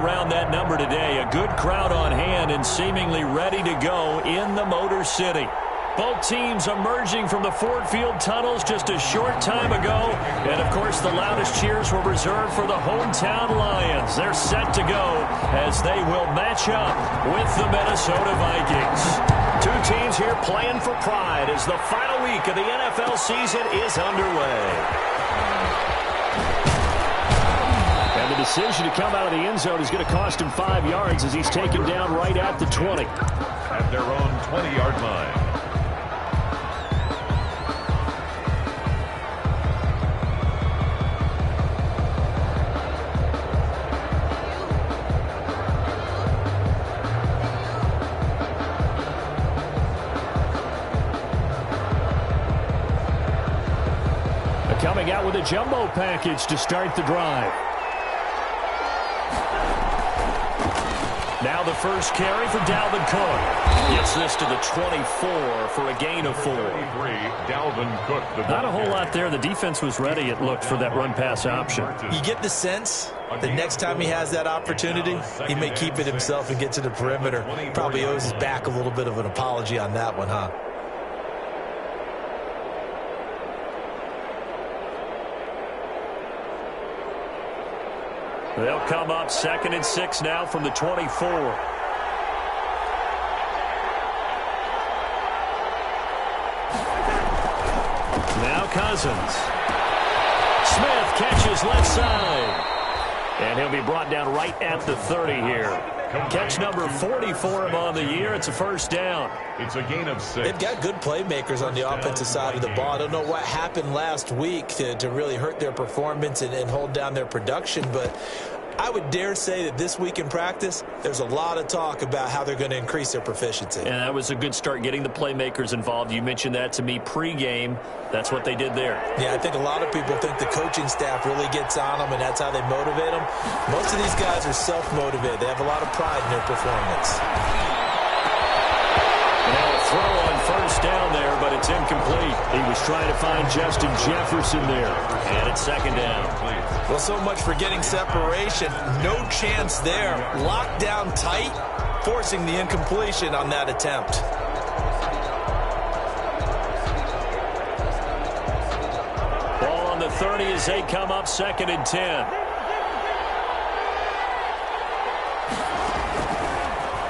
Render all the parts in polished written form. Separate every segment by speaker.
Speaker 1: around that number today. A good crowd on hand and seemingly ready to go in the Motor City. Both teams emerging from the Ford Field tunnels just a short time ago. And, of course, the loudest cheers were reserved for the hometown Lions. They're set to go as they will match up with the Minnesota Vikings. Two teams here playing for pride as the final week of the NFL season is underway. And the decision to come out of the end zone is going to cost him 5 yards as he's taken down right at the 20.
Speaker 2: At their own 20-yard line.
Speaker 1: Coming out with a jumbo package to start the drive. Now the first carry for Dalvin Cook. Gets this to the 24 for a gain of 4.
Speaker 2: Dalvin Cook.
Speaker 1: Not a whole lot there. The defense was ready, it looked, for that run-pass option.
Speaker 3: You get the sense the next time he has that opportunity, he may keep it himself and get to the perimeter. Probably owes his back a little bit of an apology on that one, huh?
Speaker 1: They'll come up 2nd and 6 now from the 24. Now Cousins. Smith catches left side. And he'll be brought down right at the 30 here. Catch number 40 for him on the year. It's a first down.
Speaker 2: It's a gain of 6.
Speaker 3: They've got good playmakers on the offensive side of the ball. I don't know what happened last week to really hurt their performance and hold down their production, but I would dare say that this week in practice, there's a lot of talk about how they're going to increase their proficiency.
Speaker 1: And that was a good start, getting the playmakers involved. You mentioned that to me pregame. That's what they did there.
Speaker 3: Yeah, I think a lot of people think the coaching staff really gets on them, and that's how they motivate them. Most of these guys are self-motivated. They have a lot of pride in their performance.
Speaker 1: Now a throw on first down there, but it's incomplete. He was trying to find Justin Jefferson there. And it's 2nd down.
Speaker 3: Well, so much for getting separation. No chance there. Locked down tight, forcing the incompletion on that attempt.
Speaker 1: Ball on the 30 as they come up 2nd and 10.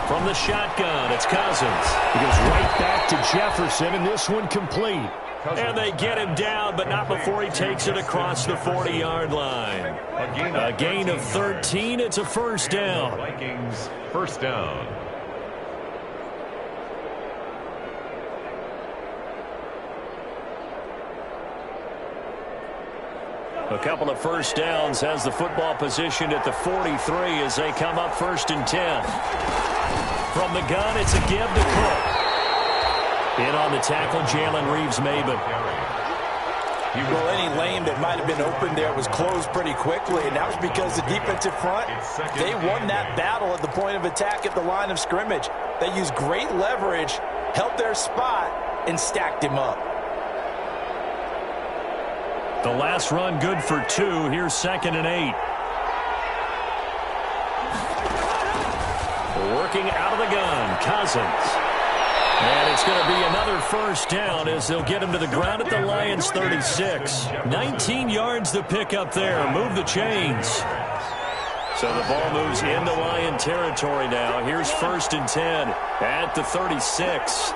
Speaker 1: From the shotgun, it's Cousins. He goes right back to Jefferson, and this one complete. And they get him down, but not before he takes it across the 40-yard line. A gain of 13. It's a first down.
Speaker 2: Vikings first down.
Speaker 1: A couple of first downs has the football positioned at the 43 as they come up 1st and 10. From the gun, it's a give to Cook. In on the tackle, Jalen Reeves-Maybin.
Speaker 3: Well, any lane that might have been open there was closed pretty quickly, and that was because the defensive front, they won that battle at the point of attack at the line of scrimmage. They used great leverage, held their spot, and stacked him up.
Speaker 1: The last run good for 2. Here's 2nd and 8. Working out of the gun, Cousins. And it's going to be another first down as they'll get him to the ground at the Lions' 36. 19 yards to pick up there. Move the chains. So the ball moves into Lion territory now. Here's 1st and 10 at the 36.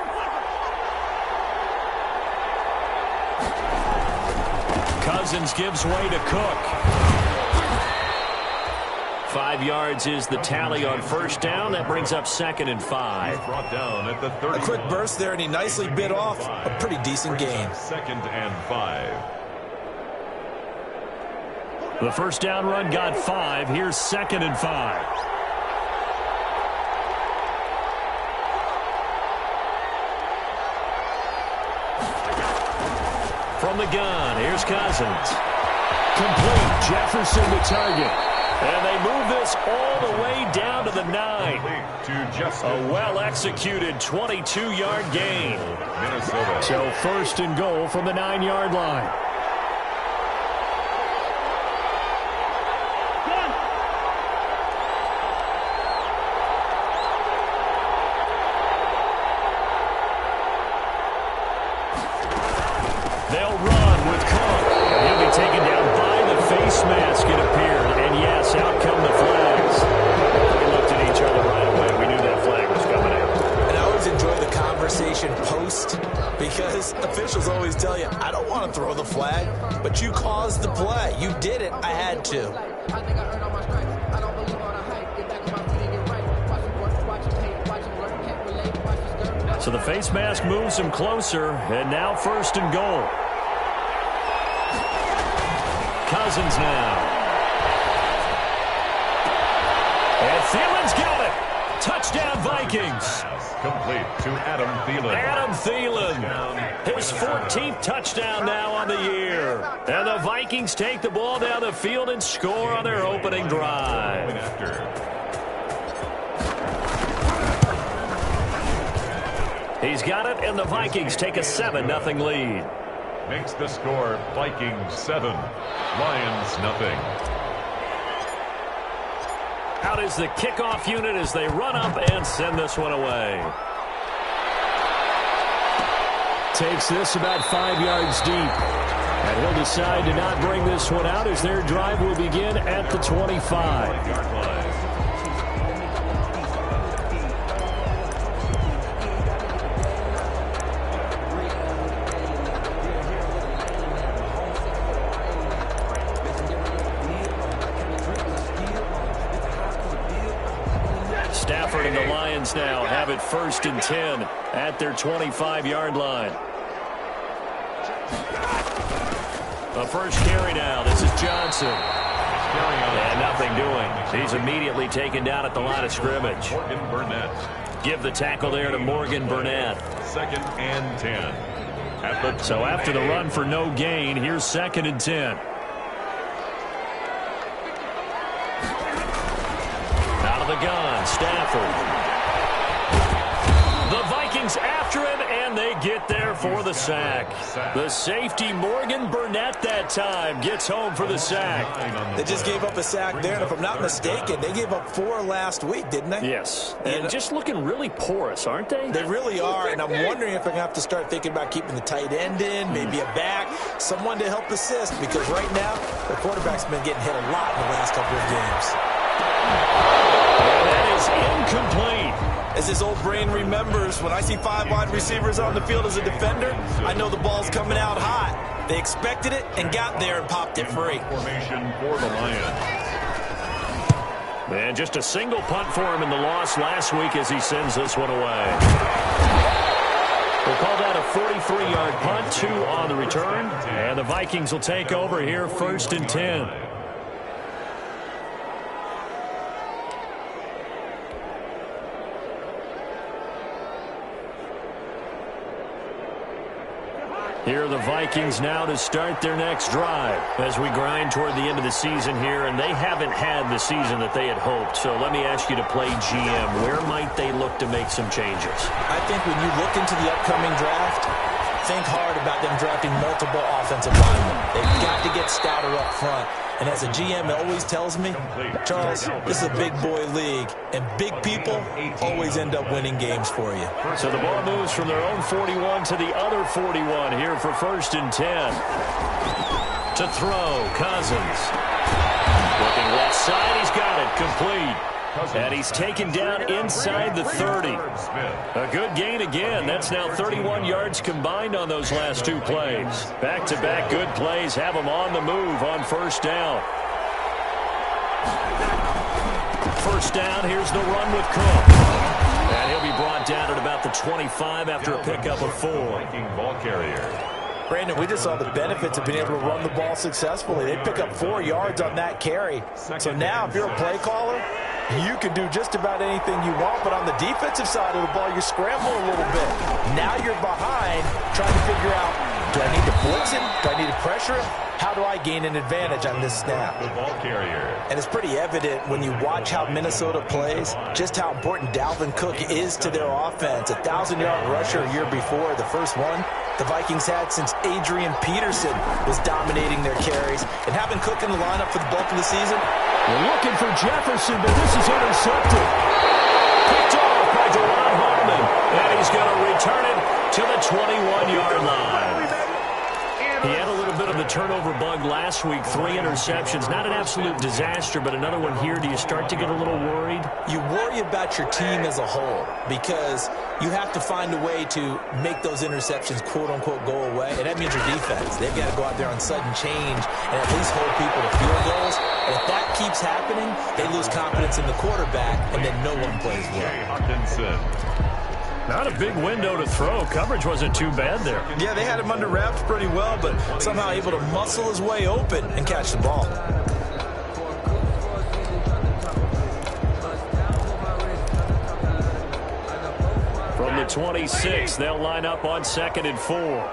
Speaker 1: Cousins gives way to Cook. 5 yards is the tally on first down. That brings up 2nd and 5.
Speaker 2: Brought down at the 30.
Speaker 3: A quick burst there, and he nicely bit off a pretty decent gain.
Speaker 2: 2nd and 5.
Speaker 1: The first down run got 5. Here's 2nd and 5. From the gun, here's Cousins. Complete. Jefferson the target. And they move this all the way down to the 9. A well-executed 22-yard gain.
Speaker 2: Minnesota.
Speaker 1: So 1st and goal from the 9-yard line.
Speaker 3: don't throw the flag, but you caused the play. You did it. I had to.
Speaker 1: So the face mask moves him closer, and now 1st and goal. Cousins now. And Thielen's got it. Touchdown, Vikings.
Speaker 2: Complete to Adam Thielen.
Speaker 1: Adam Thielen, his 14th touchdown now on the year. And the Vikings take the ball down the field and score on their opening drive. He's got it, and the Vikings take a 7-0 lead.
Speaker 2: Makes the score Vikings 7, Lions nothing.
Speaker 1: Out is the kickoff unit as they run up and send this one away. Takes this about 5 yards deep. And he'll decide to not bring this one out as their drive will begin at the 25. Stafford and the Lions now have it 1st and 10 at their 25-yard line. The first carry now. This is Johnson. And nothing doing. He's immediately taken down at the line of scrimmage.
Speaker 2: Morgan Burnett.
Speaker 1: Give the tackle there to Morgan Burnett.
Speaker 2: 2nd and 10.
Speaker 1: So after the run for no gain, here's 2nd and 10. Out of the gun, Stafford. The Vikings after him, and they get there for the sack. The safety, Morgan Burnett, that time gets home for the sack.
Speaker 3: They just gave up a sack there, and if I'm not mistaken, they gave up 4 last week, didn't they?
Speaker 1: Yes, and just looking really porous, aren't they?
Speaker 3: They really are, and I'm wondering if they're going to have to start thinking about keeping the tight end in, maybe a back, someone to help assist, because right now, the quarterback's been getting hit a lot in the last couple of games.
Speaker 1: And that is incomplete.
Speaker 3: As his old brain remembers, when I see 5 wide receivers on the field as a defender, I know the ball's coming out hot. They expected it and got there and popped it free.
Speaker 2: Formation for the Lions.
Speaker 1: And just a single punt for him in the loss last week as he sends this one away. We'll call that a 43-yard punt, 2 on the return. And the Vikings will take over here 1st and 10. Here are the Vikings now to start their next drive as we grind toward the end of the season here, and they haven't had the season that they had hoped. So let me ask you to play GM. Where might they look to make some changes?
Speaker 3: I think when you look into the upcoming draft, think hard about them drafting multiple offensive linemen. They've got to get stouter up front. And as a GM, it always tells me, Charles, this is a big boy league, and big people always end up winning games for you.
Speaker 1: So the ball moves from their own 41 to the other 41 here for 1st and 10. To throw, Cousins. Looking left side, he's got it, complete. And he's taken down inside the 30. A good gain again. That's now 31 yards combined on those last 2 plays. Back-to-back good plays have him on the move on 1st down. 1st down, here's the run with Cook. And he'll be brought down at about the 25 after a pickup of 4.
Speaker 2: Ball carrier.
Speaker 3: Brandon, we just saw the benefits of being able to run the ball successfully. They pick up 4 yards on that carry. So now if you're a play caller, you can do just about anything you want, but on the defensive side of the ball, you scramble a little bit. Now you're behind trying to figure out, do I need to blitz him? Do I need to pressure him? How do I gain an advantage on this snap?
Speaker 2: The ball carrier.
Speaker 3: And it's pretty evident when you watch how Minnesota plays, just how important Dalvin Cook is to their offense. 1,000-yard rusher a year before, the first one the Vikings had since Adrian Peterson was dominating their carries. And having Cook in the lineup for the bulk of the season,
Speaker 1: we're looking for Jefferson, but this is intercepted. Picked off by Deron Harmon, and he's going to return it to the 21-yard line. He had a little bit of the turnover bug last week, 3 interceptions. Not an absolute disaster, but another one here. Do you start to get a little worried?
Speaker 3: You worry about your team as a whole because you have to find a way to make those interceptions, quote-unquote, go away. And that means your defense. They've got to go out there on sudden change and at least hold people to field goals. And if that keeps happening, they lose confidence in the quarterback, and then no one plays well.
Speaker 1: Not a big window to throw. Coverage wasn't too bad there.
Speaker 3: Yeah, they had him under wraps pretty well, but somehow able to muscle his way open and catch the ball.
Speaker 1: From the 26, they'll line up on 2nd and 4.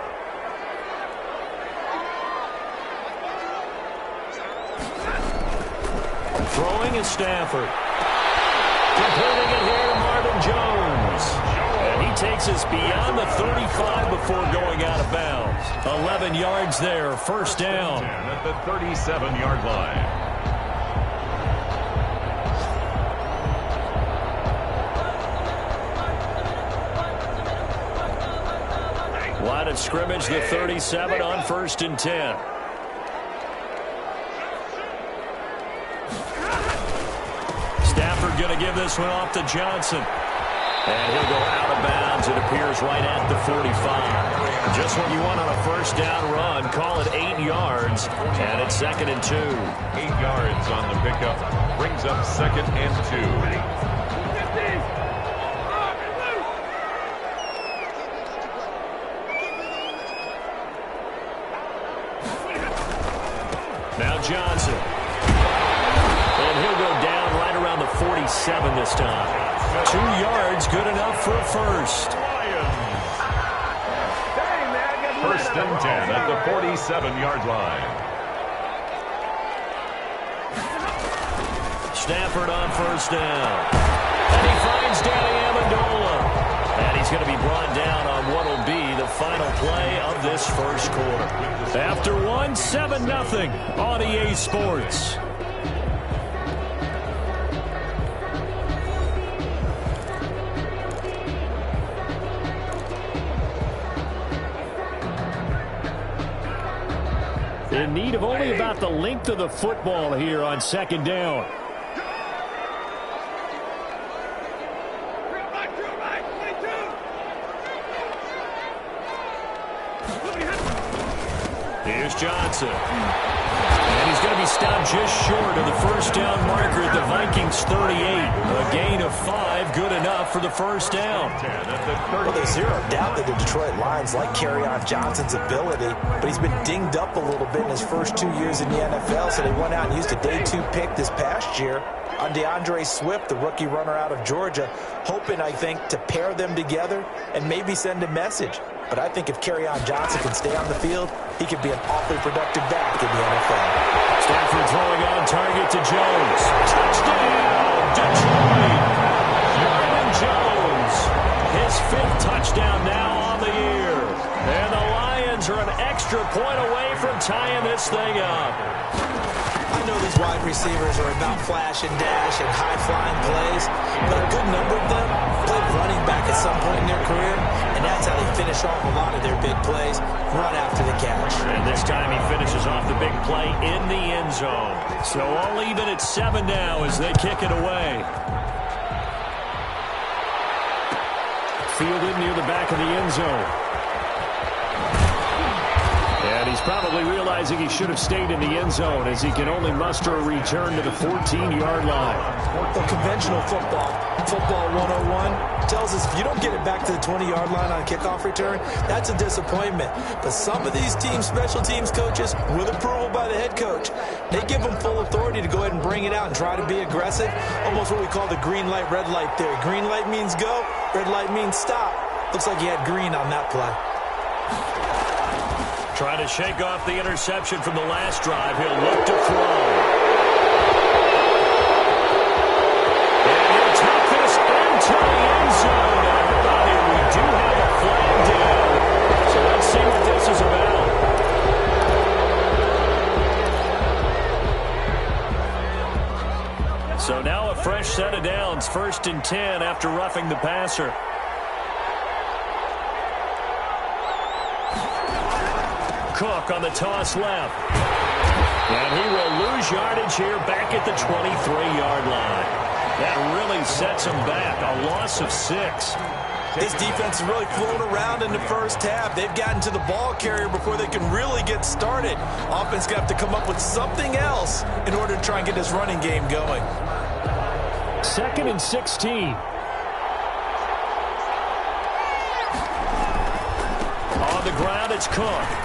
Speaker 1: Throwing is Stafford. Completing it here, Marvin Jones. And he takes us beyond the 35 before going out of bounds. 11 yards there, first down.
Speaker 2: At the 37-yard line.
Speaker 1: Line of scrimmage, the 37 on 1st and 10. Stafford going to give this one off to Johnson. And he'll go out of bounds. It appears right at the 45. Just what you want on a first down run. Call it 8 yards. And it's 2nd and 2.
Speaker 2: 8 yards on the pickup. Brings up 2nd and 2.
Speaker 1: Now Johnson. And he'll go down right around the 47 this time. 2 yards, good enough for a first.
Speaker 2: First and 10 at the 47-yard line.
Speaker 1: Stafford on first down. And he finds Danny Amendola. And he's going to be brought down on what will be the final play of this first quarter. After 1, 7-0 on EA Sports. In need of only about the length of the football here on 2nd down. Here's Johnson. And he's going to be stopped just short of the first down marker at the Vikings 38. A gain of 5, good enough for the first down.
Speaker 3: Well, there's zero doubt that the Detroit Lions like Kerryon Johnson's ability, but he's been dinged up a little bit in his first 2 years in the NFL, so they went out and used a day 2 pick this past year on DeAndre Swift, the rookie runner out of Georgia, hoping, I think, to pair them together and maybe send a message. But I think if Kerryon Johnson can stay on the field, he could be an awfully productive back in the NFL.
Speaker 1: Stafford throwing on target to Jones. Touchdown, Detroit! Marvin Jones, his 5th touchdown now on the year. And the Lions are an extra point away from tying this thing up.
Speaker 3: I know these wide receivers are about flash and dash and high-flying plays, but a good number of them played running back at some point in their career, and that's how they finish off a lot of their big plays, run after the catch.
Speaker 1: And this time he finishes off the big play in the end zone. So all even at 7 now as they kick it away. Fielded near the back of the end zone. And he's probably realizing he should have stayed in the end zone as he can only muster a return to the 14-yard line.
Speaker 3: Well, conventional football 101, tells us if you don't get it back to the 20-yard line on a kickoff return, that's a disappointment. But some of these teams, special teams coaches, with approval by the head coach, they give them full authority to go ahead and bring it out and try to be aggressive. Almost what we call the green light, red light theory. Green light means go, red light means stop. Looks like he had green on that play.
Speaker 1: Trying to shake off the interception from the last drive. He'll look to throw. And he'll take this into the end zone. Everybody, we do have a flag down. So let's see what this is about. So now a fresh set of downs. 1st and 10 after roughing the passer. Cook on the toss left. And he will lose yardage here back at the 23-yard line. That really sets him back. A loss of 6.
Speaker 3: This defense is really flown around in the first half. They've gotten to the ball carrier before they can really get started. Offense going to have to come up with something else in order to try and get this running game going.
Speaker 1: 2nd and 16. On the ground, it's Cook.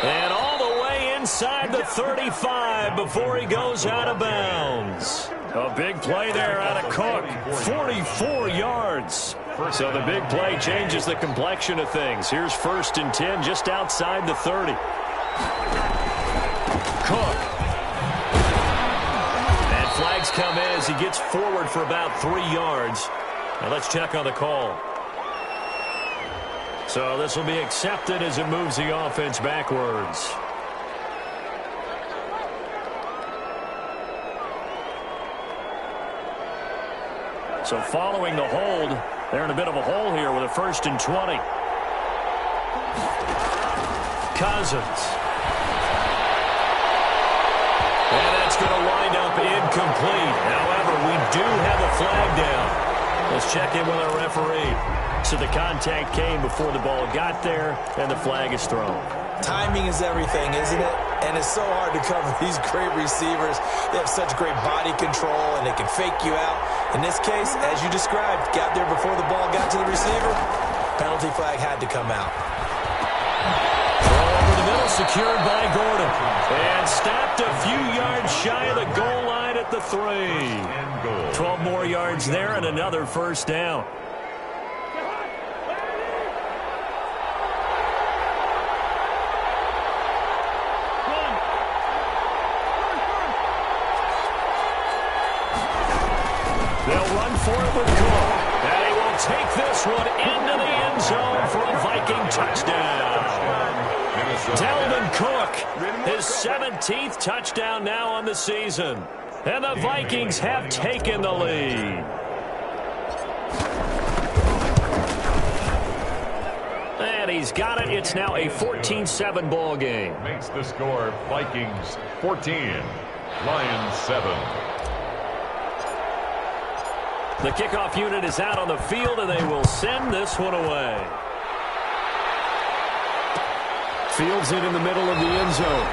Speaker 1: And all the way inside the 35 before he goes out of bounds. A big play there out of Cook. 44 yards. So the big play changes the complexion of things. Here's 1st and 10 just outside the 30. Cook. And flags come in as he gets forward for about 3 yards. Now let's check on the call. So this will be accepted as it moves the offense backwards. So following the hold, they're in a bit of a hole here with a 1st and 20. Cousins. And that's going to wind up incomplete. However, we do have a flag down. Let's check in with our referee. So the contact came before the ball got there, and the flag is thrown.
Speaker 3: Timing is everything, isn't it? And it's so hard to cover these great receivers. They have such great body control, and they can fake you out. In this case, as you described, got there before the ball got to the receiver. Penalty flag had to come out.
Speaker 1: Throw over the middle, secured by Gordon. And stopped a few yards shy of the goal line at the 3. 12 more yards there and another 1st down. They'll run for it with Cook. And he will take this one into the end zone for a Viking touchdown. Dalvin Cook, his 17th touchdown now on the season. And the Vikings have taken the lead. And he's got it. It's now a 14-7 ball game.
Speaker 2: Makes the score Vikings 14, Lions 7.
Speaker 1: The kickoff unit is out on the field, and they will send this one away. Fields it in the middle of the end zone.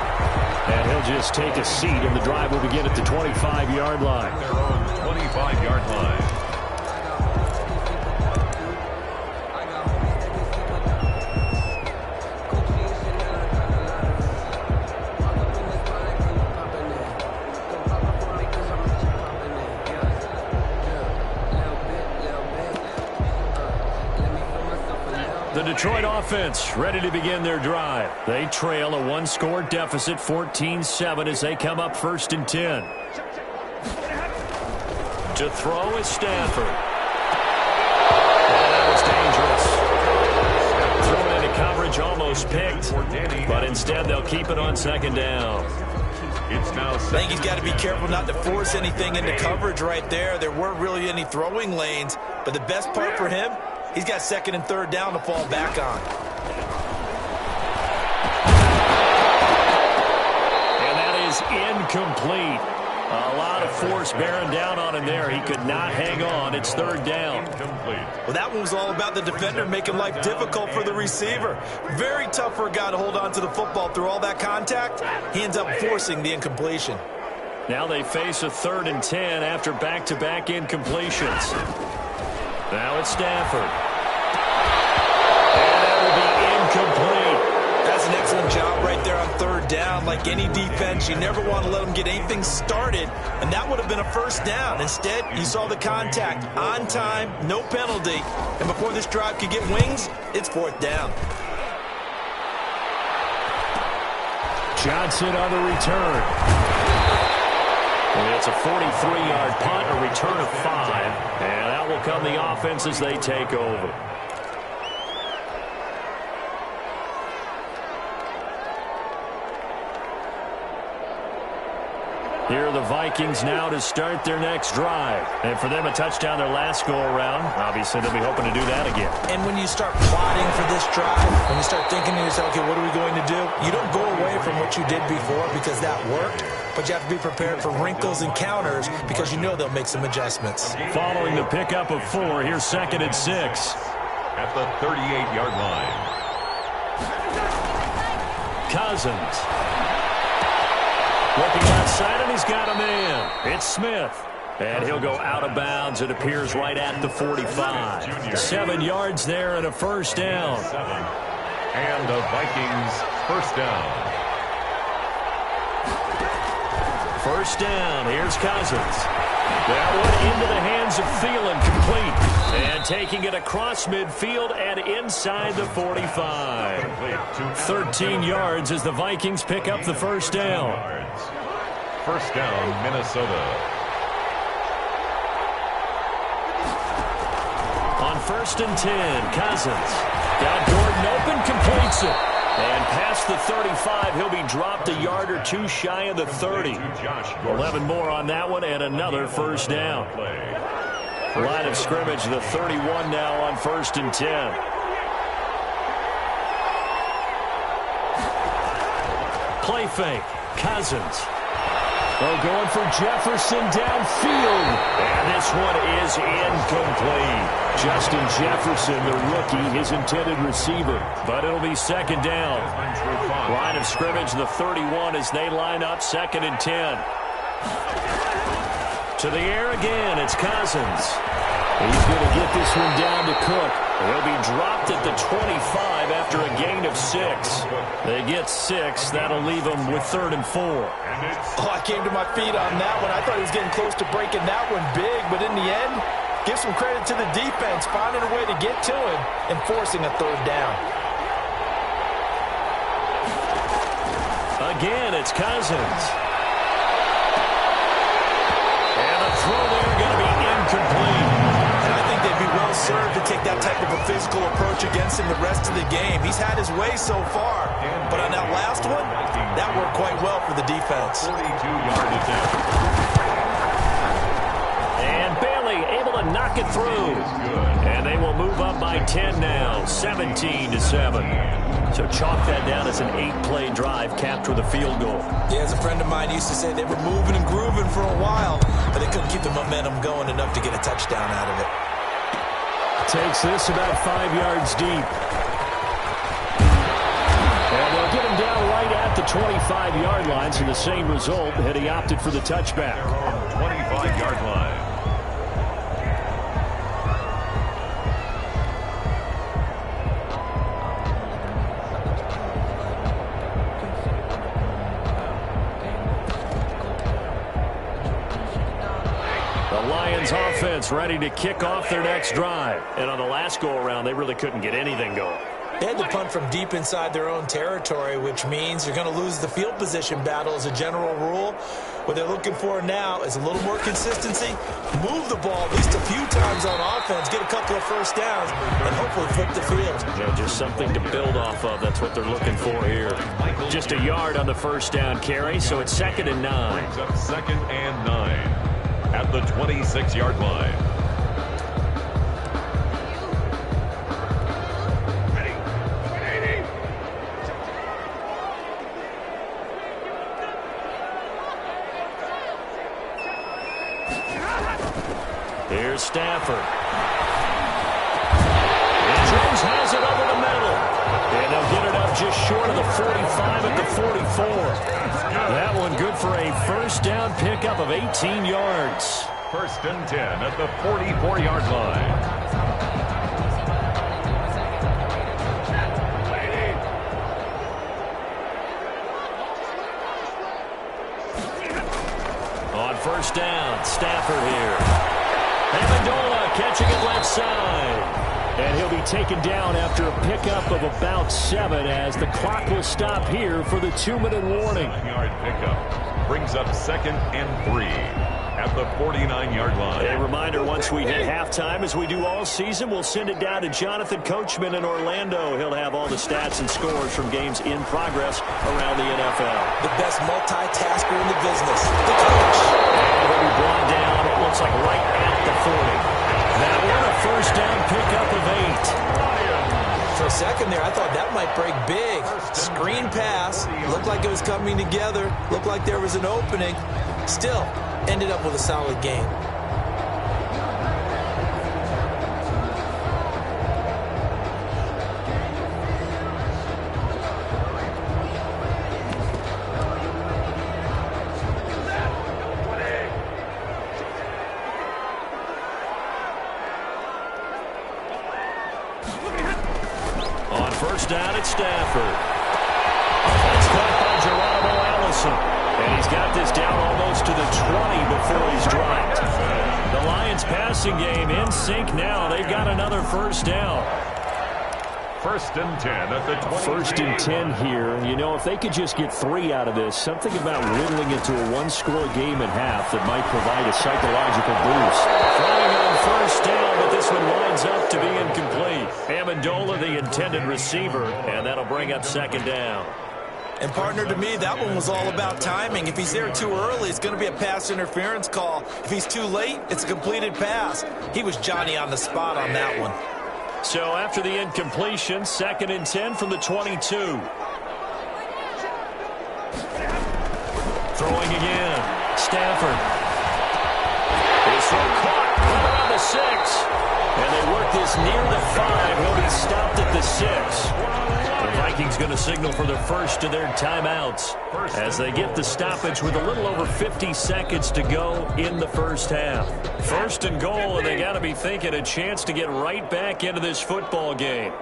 Speaker 1: And he'll just take a seat, and the drive will begin at the 25-yard line.
Speaker 2: Their own 25-yard line.
Speaker 1: The Detroit offense ready to begin their drive. They trail a 1-score deficit, 14-7, as they come up 1st and 10. To throw is Stafford. And that was dangerous. Thrown into coverage, almost picked. But instead, they'll keep it on 2nd down.
Speaker 3: I think he's got to be careful not to force anything into coverage right there. There weren't really any throwing lanes. But the best part for him, he's got 2nd and 3rd down to fall back on.
Speaker 1: And that is incomplete. A lot of force bearing down on him there. He could not hang on. It's 3rd down.
Speaker 3: Well, that one was all about the defender making life difficult for the receiver. Very tough for a guy to hold on to the football through all that contact. He ends up forcing the incompletion.
Speaker 1: Now they face a 3rd and 10 after back-to-back incompletions. Now it's Stafford. And that will be incomplete.
Speaker 3: That's an excellent job right there on 3rd down. Like any defense, you never want to let them get anything started, and that would have been a 1st down. Instead, you saw the contact on time, no penalty, and before this drive could get wings, it's 4th down.
Speaker 1: Johnson on the return. And it's a 43-yard punt, a return of 5, and that will come the offense as they take over. Here are the Vikings now to start their next drive. And for them, a touchdown their last go-around. Obviously, they'll be hoping to do that again.
Speaker 3: And when you start plotting for this drive, when you start thinking to yourself, okay, what are we going to do? You don't go away from what you did before because that worked, but you have to be prepared for wrinkles and counters because you know they'll make some adjustments.
Speaker 1: Following the pickup of 4, here's 2nd and 6.
Speaker 2: At the 38-yard line.
Speaker 1: Cousins. Looking outside, and he's got a man. It's Smith. And he'll go out of bounds. It appears right at the 45. 7 yards there and a first down.
Speaker 2: And the Vikings first down.
Speaker 1: First down. Here's Cousins. That one into the hands of Thielen, complete. And taking it across midfield and inside the 45. 13 yards as the Vikings pick up the first down.
Speaker 2: First down, Minnesota.
Speaker 1: On 1st and 10, Cousins. Got Gordon open, completes it. And past the 35, he'll be dropped a yard or 2 shy of the 30. 11 more on that one and another first down. Line of scrimmage, the 31 now on 1st and 10. Play fake, Cousins. Going for Jefferson downfield. And this one is incomplete. Justin Jefferson, the rookie, his intended receiver. But it'll be 2nd down. Line of scrimmage, the 31 as they line up 2nd and 10. To the air again, it's Cousins. He's going to get this one down to Cook. He'll be dropped at the 25 after a gain of 6. They get 6. That'll leave them with 3rd and 4.
Speaker 3: Oh, I came to my feet on that one. I thought he was getting close to breaking that one big, but in the end, give some credit to the defense, finding a way to get to him and forcing a 3rd down.
Speaker 1: Again, it's Cousins. And the throw there going to be incomplete.
Speaker 3: And I think they'd be well served to take that type of a physical approach against him the rest of the game. He's had his way so far, but on that last one, that worked quite well for the defense.
Speaker 2: 42-yard attempt.
Speaker 1: And Bailey able to knock it through. And they will move up by 10 now, 17-7. So chalk that down as an 8-play drive capped with a field goal.
Speaker 3: Yeah, as a friend of mine used to say, they were moving and grooving for a while, but they couldn't keep the momentum going enough to get a touchdown out of it.
Speaker 1: Takes this about 5 yards deep. And they'll get him down right at the 25-yard line, so the same result had he opted for the touchback.
Speaker 2: 25-yard line.
Speaker 1: Offense ready to kick off their next drive. And on the last go-around, they really couldn't get anything going.
Speaker 3: They had to punt from deep inside their own territory, which means you're going to lose the field position battle as a general rule. What they're looking for now is a little more consistency, move the ball at least a few times on offense, get a couple of first downs, and hopefully flip the field.
Speaker 1: Yeah, just something to build off of. That's what they're looking for here. Just a yard on the first down carry, so it's 2nd and 9.
Speaker 2: Brings up 2nd and 9. At the 26-yard line.
Speaker 1: Here's Stafford. And Jones has it over the middle. And they'll get it up just short of the 45 at the 44. That one good for a first down pickup of 18 yards.
Speaker 2: 1st and 10 at the 44-yard line.
Speaker 1: On 1st down, Stafford here. Amendola catching it left side. And he'll be taken down after a pickup of about 7 as the clock will stop here for the 2-minute warning.
Speaker 2: 7-yard pickup brings up 2nd and 3. at the 49-yard line.
Speaker 1: A reminder, once we hit halftime, as we do all season, we'll send it down to Jonathan Coachman in Orlando. He'll have all the stats and scores from games in progress around the NFL.
Speaker 3: The best multitasker in the business, the coach.
Speaker 1: And he'll be brought down, it looks like right at the 40. That one, a first down pickup of 8.
Speaker 3: For a second there, I thought that might break big. Screen pass. Looked like it was coming together. Looked like there was an opening. Still, ended up with a solid game.
Speaker 1: Down at Stafford. That's caught by Geronimo Allison. And he's got this down almost to the 20 before he's dropped. The Lions passing game in sync now. They've got another first down.
Speaker 2: First and 10 at the 20.
Speaker 1: First and 10 here. You know, if they could just get 3 out of this, something about whittling it to a one-score game at half that might provide a psychological boost. Trying on first down, but this one winds up to be incomplete. Amendola, the intended receiver, and that'll bring up second down.
Speaker 3: And, partner, to me, that one was all about timing. If he's there too early, it's going to be a pass interference call. If he's too late, it's a completed pass. He was Johnny on the spot on that one.
Speaker 1: So after the incompletion, second and 10 from the 22. Throwing again. Stafford. His throw caught right around the 6. And they work this near the 5. He'll be stopped at the 6. The Vikings going to signal for the first of their timeouts as they get the stoppage with a little over 50 seconds to go in the first half. First and goal, and they got to be thinking a chance to get right back into this football game.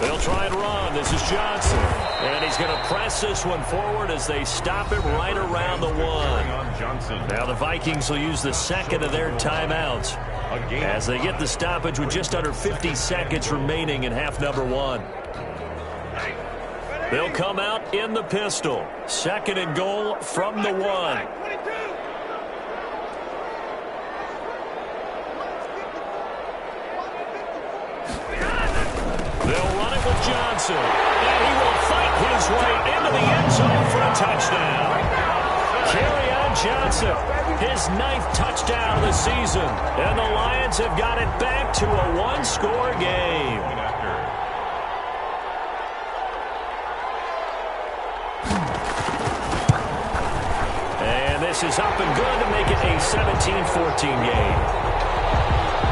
Speaker 1: They'll try and run. This is Johnson. And he's going to press this one forward as they stop it right around the 1. Now the Vikings will use the second of their timeouts as they get the stoppage with just under 50 seconds remaining in half number 1. They'll come out in the pistol. Second and goal from the 1. They'll run it with Johnson. And he will fight his way into the end zone for a touchdown. Kerryon Johnson, his 9th touchdown of the season. And the Lions have got it back to a one-score game. And this is up and good to make it a 17-14 game.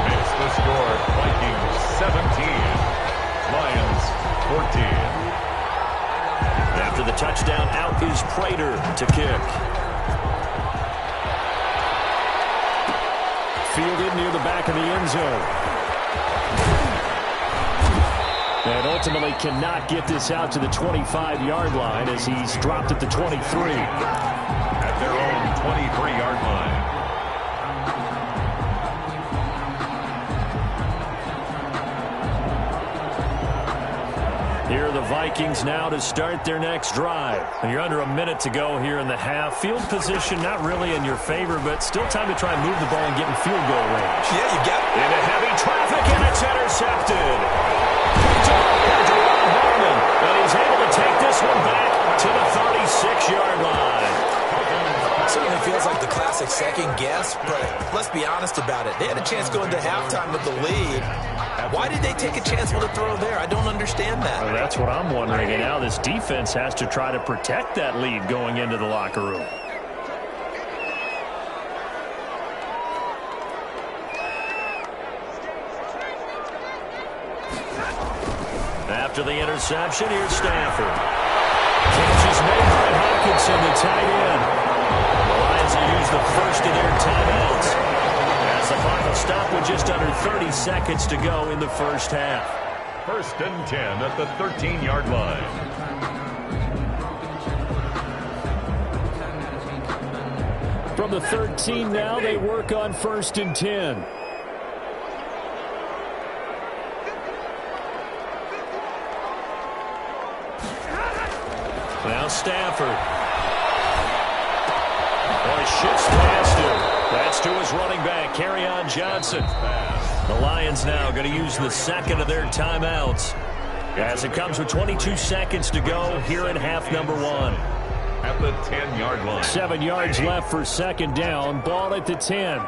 Speaker 2: Makes the score Vikings 17. Lions 14.
Speaker 1: After the touchdown, out is Prater to kick. Fielded near the back of the end zone. And ultimately cannot get this out to the 25-yard line as he's dropped at the 23.
Speaker 2: At their own 23-yard line.
Speaker 1: Here are the Vikings now to start their next drive. And you're under a minute to go here in the half. Field position not really in your favor, but still time to try and move the ball and get in field goal range.
Speaker 3: Yeah, you got it.
Speaker 1: Into heavy traffic, and it's intercepted. Picked off by Jerome Harmon, and he's able to take this one back to the 36-yard line.
Speaker 3: Certainly feels like the classic second guess, but let's be honest about it. They had a chance going to halftime with the lead. Why did they take a chance with a throw there? I don't understand that.
Speaker 1: Well, that's what I'm wondering. And now this defense has to try to protect that lead going into the locker room. After the interception, here's Stafford. Catch is made by Hawkinson, the tight end. The Lions will use the first of their timeouts as the final stop with just under 30 seconds to go in the first half.
Speaker 2: First and 10 at the 13-yard line.
Speaker 1: From the 13 now, they work on first and 10. Now Stafford. Boy, shifts past him. That's to his running back, Kerryon Johnson. The Lions now going to use the second of their timeouts as it comes with 22 seconds to go here in half number 1.
Speaker 2: At the 10-yard line.
Speaker 1: 7 yards left for second down. Ball at the 10.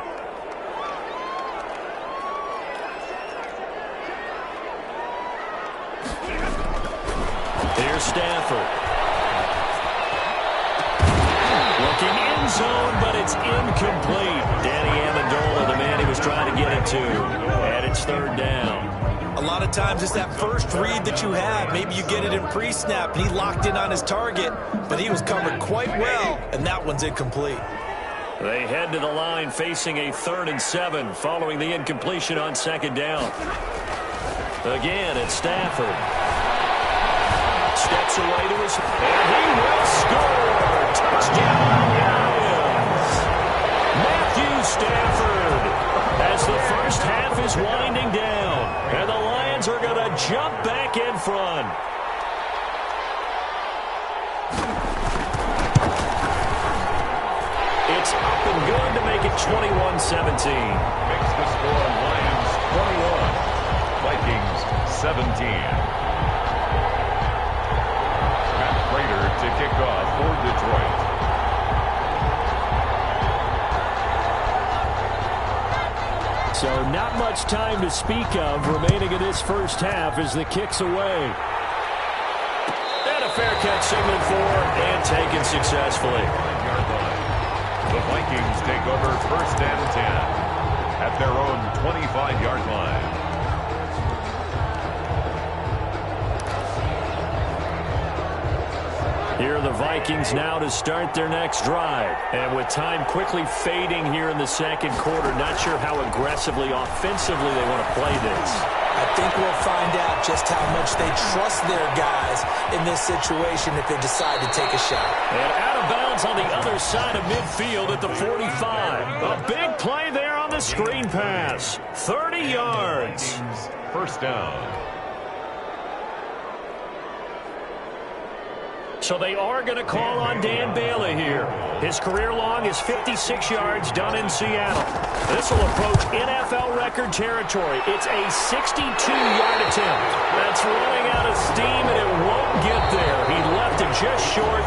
Speaker 1: Here's Stafford. Looking end zone, but it's incomplete. Danny Amendola, the man he was trying to get it to. And it's third down.
Speaker 3: A lot of times it's that first read that you have. Maybe you get it in pre-snap, and he locked in on his target, but he was covered quite well, and that one's incomplete.
Speaker 1: They head to the line facing a 3rd and 7 following the incompletion on second down. Again, it's Stafford. Steps away to his, and he will score. Touchdown, Lions. Matthew Stafford, as the first half is winding down, and the Lions are going to jump back in front. It's up and good to make it 21-17.
Speaker 2: Makes the score Lions 21, Vikings 17. To kick off for Detroit.
Speaker 1: So not much time to speak of remaining in this first half as the kick's away. And a fair catch signaled for and taken successfully.
Speaker 2: The Vikings take over 1st and 10 at their own 25-yard line.
Speaker 1: Here are the Vikings now to start their next drive. And with time quickly fading here in the second quarter, not sure how aggressively, offensively they want to play this.
Speaker 3: I think we'll find out just how much they trust their guys in this situation if they decide to take a shot.
Speaker 1: And out of bounds on the other side of midfield at the 45. A big play there on the screen pass. 30 yards.
Speaker 2: First down.
Speaker 1: So they are going to call on Dan Bailey here. His career long is 56 yards done in Seattle. This will approach NFL record territory. It's a 62-yard attempt. That's running out of steam, and it won't get there. He left it just short.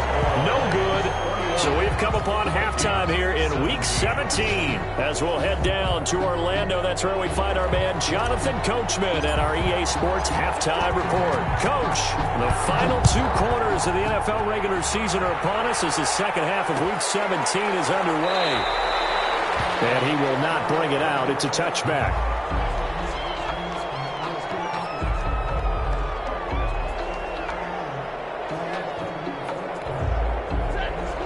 Speaker 1: No good. So we've come upon halftime here in Week 17. As we'll head down to Orlando, that's where we find our man Jonathan Coachman at our EA Sports Halftime Report. Coach, the final 2 quarters of the NFL regular season are upon us as the second half of Week 17 is underway. And he will not bring it out. It's a touchback.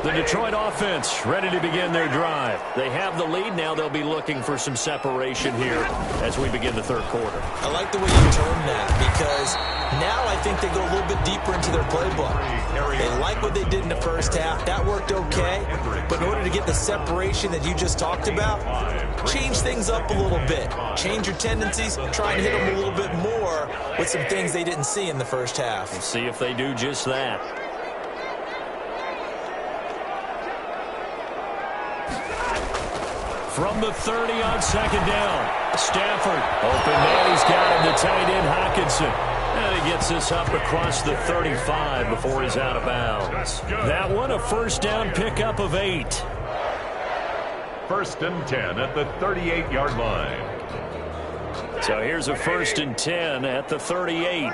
Speaker 1: The Detroit offense ready to begin their drive. They have the lead. Now they'll be looking for some separation here as we begin the third quarter.
Speaker 3: I like the way you term that because now I think they go a little bit deeper into their playbook. They like what they did in the first half. That worked okay. But in order to get the separation that you just talked about, change things up a little bit. Change your tendencies. Try and hit them a little bit more with some things they didn't see in the first half.
Speaker 1: We'll see if they do just that. From the 30 on second down, Stafford open man. He's got him to tight end Hockenson. And he gets this up across the 35 before he's out of bounds. That one a first down pickup of 8.
Speaker 2: 1st and 10 at the 38-yard line.
Speaker 1: So here's a 1st and 10 at the 38.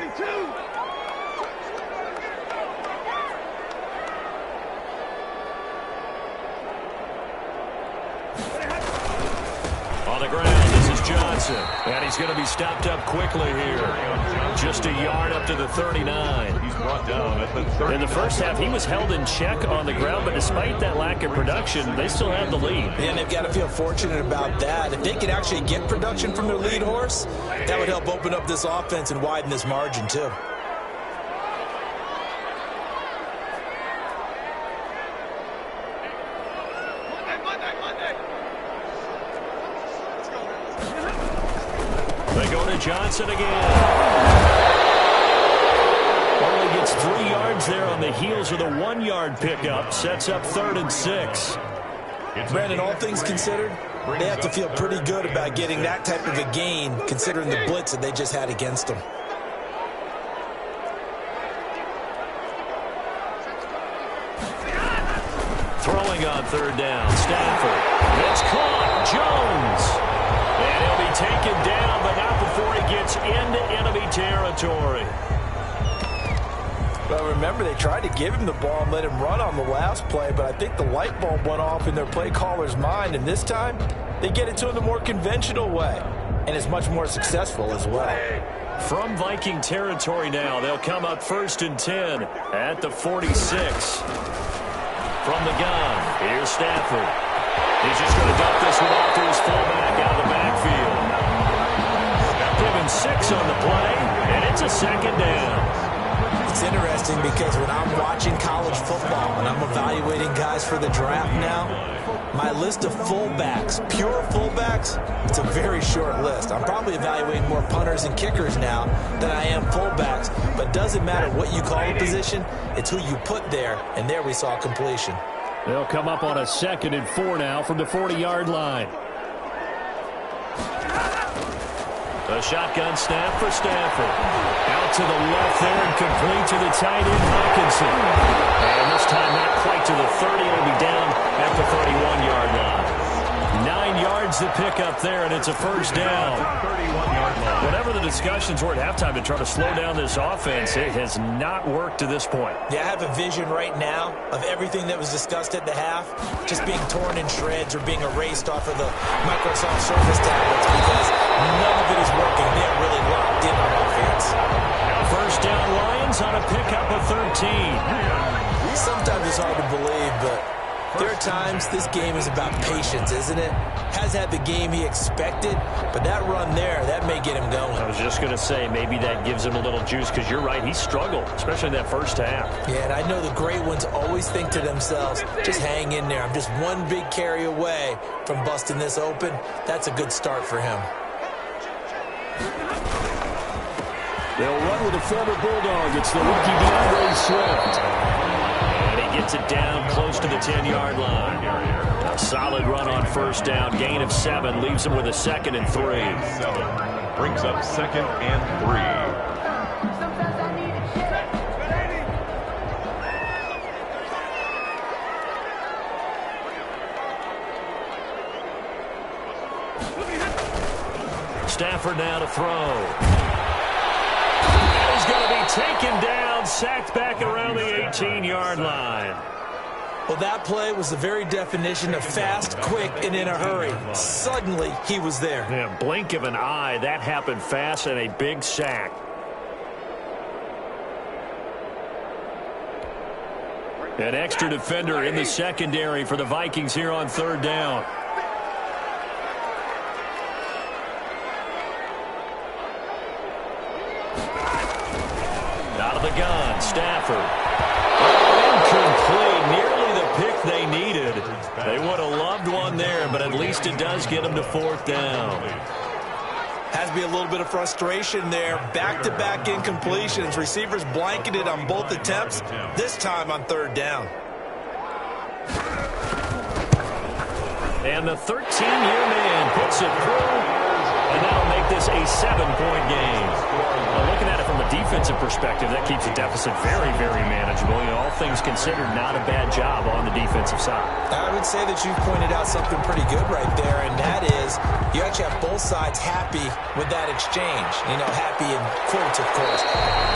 Speaker 1: Johnson, and he's going to be stopped up quickly here. Just a yard up to the 39.
Speaker 2: He's brought down at the 30.
Speaker 1: In the first half, he was held in check on the ground, but despite that lack of production, they still have the lead.
Speaker 3: And they've got to feel fortunate about that. If they could actually get production from their lead horse, that would help open up this offense and widen this margin, too. They go to Johnson again. Only gets 3 yards
Speaker 1: Vikings there on the heels of the 1-yard pickup. Sets up 3rd and 6.
Speaker 3: Brandon, all things considered, they have to feel pretty good about getting that type of a gain, considering the blitz that they just had against them.
Speaker 1: Throwing on 3rd down, Stafford. It's caught, Jones. And he'll be taken down, but not before he gets into enemy territory.
Speaker 3: Well, remember, they tried to give him the ball and let him run on the last play, but I think the light bulb went off in their play caller's mind, and this time they get it to him the more conventional way, and it's much more successful as well.
Speaker 1: From Viking territory now, they'll come up 1st and 10 at the 46. From the gun, here's Stafford. He's just going to dump this one off to his fullback out of the backfield. Given 6 on the play, and it's a 2nd down.
Speaker 3: It's interesting because when I'm watching college football and I'm evaluating guys for the draft now, my list of fullbacks, pure fullbacks, it's a very short list. I'm probably evaluating more punters and kickers now than I am fullbacks, but it doesn't matter what you call a position, it's who you put there, and there we saw completion.
Speaker 1: They'll come up on a 2nd and 4 now from the 40-yard line. A shotgun snap for Stafford. Out to the left there and complete to the tight end, Hawkinson. And this time not quite to the 30. It'll be down at the 31-yard line. 9 yards to pick up there, and it's a 1st down. Whatever the discussions were at halftime to try to slow down this offense, it has not worked to this point.
Speaker 3: Yeah, I have a vision right now of everything that was discussed at the half just being torn in shreds or being erased off of the Microsoft Surface tablets because none of it is working. They're really locked in on offense.
Speaker 1: 1st down, Lions on a pickup of 13.
Speaker 3: Sometimes it's hard to believe, but there are times this game is about patience, isn't it? Has had the game he expected, but that run there, that may get him going.
Speaker 1: I was just going to say, maybe that gives him a little juice, because you're right, he struggled, especially in that 1st half.
Speaker 3: Yeah, and I know the great ones always think to themselves, just hang in there. I'm just one big carry away from busting this open. That's a good start for him.
Speaker 1: They'll run with a former Bulldog. It's the rookie DeAndre Swift. And he gets it down close to the 10-yard line. A solid run on 1st down. Gain of 7 leaves him with a 2nd and 3.
Speaker 2: 7 brings up 2nd and
Speaker 1: 3. Stafford now to throw. He's going to be taken down, sacked back around the 18-yard line.
Speaker 3: Well, that play was the very definition of fast, quick, and in a hurry. Suddenly, he was there.
Speaker 1: Yeah, blink of an eye, that happened fast, and a big sack. An extra defender in the secondary for the Vikings here on 3rd down. Out of the gun, Stafford. Incomplete, nearly the pick they needed. They would have loved one there, but at least it does get them to 4th down.
Speaker 3: Has to be a little bit of frustration there. Back-to-back incompletions. Receivers blanketed on both attempts, this time on 3rd down.
Speaker 1: And the 13-year man puts it through, and that'll make this a 7-point game. Well, looking at it from a defensive perspective, that keeps the deficit very, very manageable. You know, all things considered, not a bad job on the defensive side.
Speaker 3: I would say that you've pointed out something pretty good right there, and that is you actually have both sides happy with that exchange. You know, happy in quotes, of course.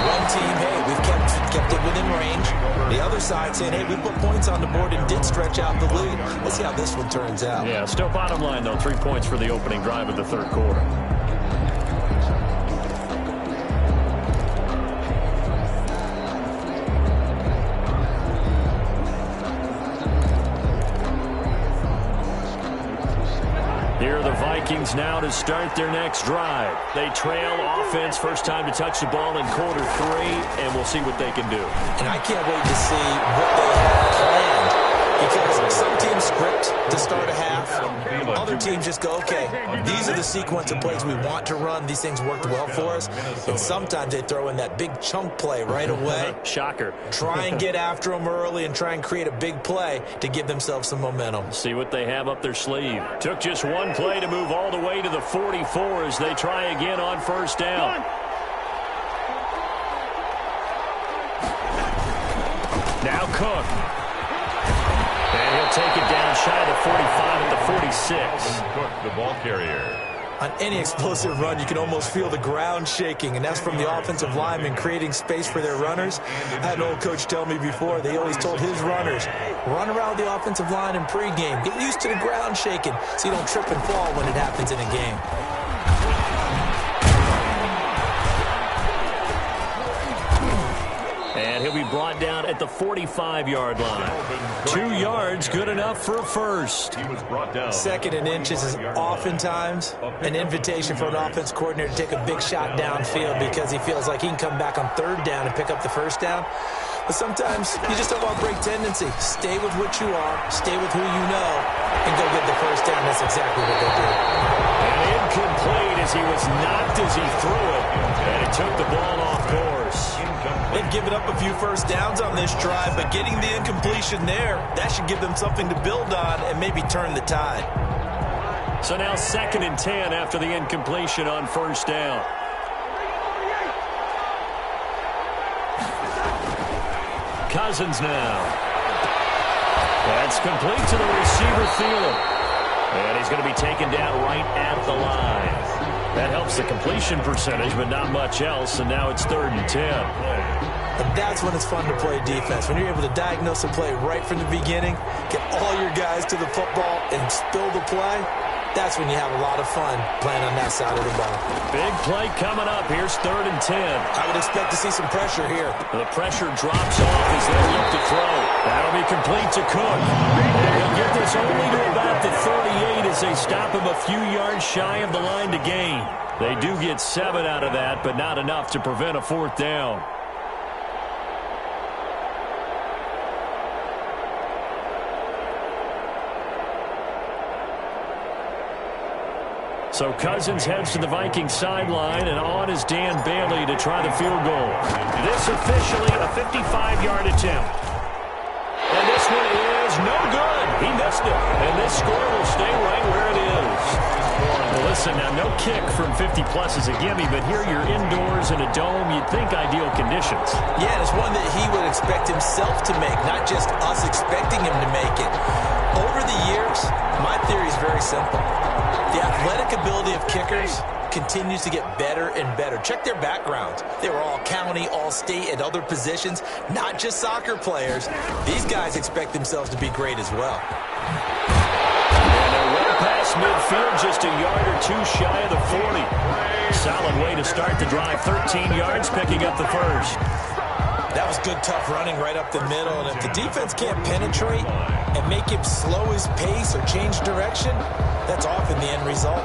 Speaker 3: One team, hey, we've kept it within range. The other side saying, hey, we put points on the board and did stretch out the lead. Let's see how this one turns out.
Speaker 1: Yeah, still bottom line, though, 3 points for the opening drive of the 3rd quarter. Here are the Vikings now to start their next drive. They trail offense, first time to touch the ball in quarter 3, and we'll see what they can do.
Speaker 3: And I can't wait to see what they have planned Because some teams script to start a half. Other teams just go, okay, these are the sequence of plays we want to run. These things worked well for us. And sometimes they throw in that big chunk play right away.
Speaker 1: Shocker.
Speaker 3: Try and get after them early and try and create a big play to give themselves some momentum.
Speaker 1: See what they have up their sleeve. Took just one play to move all the way to the 44 as they try again on first down. Now Cook. And he'll take it down shy of the 45 at the 46.
Speaker 2: Cook, the ball carrier.
Speaker 3: On any explosive run, you can almost feel the ground shaking, and that's from the offensive linemen creating space for their runners. I had an old coach tell me before, they always told his runners, run around the offensive line in pregame. Get used to the ground shaking so you don't trip and fall when it happens in a game.
Speaker 1: And he'll be brought down at the 45-yard line. 2 yards, good enough for a first.
Speaker 2: He was brought down.
Speaker 3: Second and inches is oftentimes an invitation for an offense coordinator to take a big shot downfield because he feels like he can come back on third down and pick up the first down. But sometimes you just don't want to break tendency. Stay with what you are, stay with who you know, and go get the first down. That's exactly what they did.
Speaker 1: And incomplete as he was knocked as he threw it. And he took the ball off course.
Speaker 3: They've given up a few first downs on this drive, but getting the incompletion there, that should give them something to build on and maybe turn the tide.
Speaker 1: So now 2nd and 10 after the incompletion on first down. Cousins now. That's complete to the receiver Thielen. And he's going to be taken down right at the line. That helps the completion percentage, but not much else, and now it's 3rd and 10.
Speaker 3: And that's when it's fun to play defense. When you're able to diagnose a play right from the beginning, get all your guys to the football, and spill the play, that's when you have a lot of fun playing on that side of the ball.
Speaker 1: Big play coming up. Here's 3rd and 10.
Speaker 3: I would expect to see some pressure here.
Speaker 1: The pressure drops off as they look to throw. That'll be complete to Cook. And he'll get this only to about the 38 as they stop him a few yards shy of the line to gain. They do get 7 out of that, but not enough to prevent a 4th down. So Cousins heads to the Vikings sideline, and on is Dan Bailey to try the field goal. This officially a 55-yard attempt. And this one is no good. He missed it. And this score will stay right where it is. Well, listen, now no kick from 50-plus is a gimme, but here you're indoors in a dome. You'd think ideal conditions.
Speaker 3: Yeah, and it's one that he would expect himself to make, not just us expecting him to make it. Over the years, my theory is very simple. The athletic ability of kickers continues to get better and better. Check their backgrounds. They were all county, all state, at other positions, not just soccer players. These guys expect themselves to be great as well.
Speaker 1: And they're way past midfield, just a yard or two shy of the 40. Solid way to start the drive. 13 yards, picking up the first.
Speaker 3: That was good, tough running right up the middle. And if the defense can't penetrate and make him slow his pace or change direction, that's often the end result.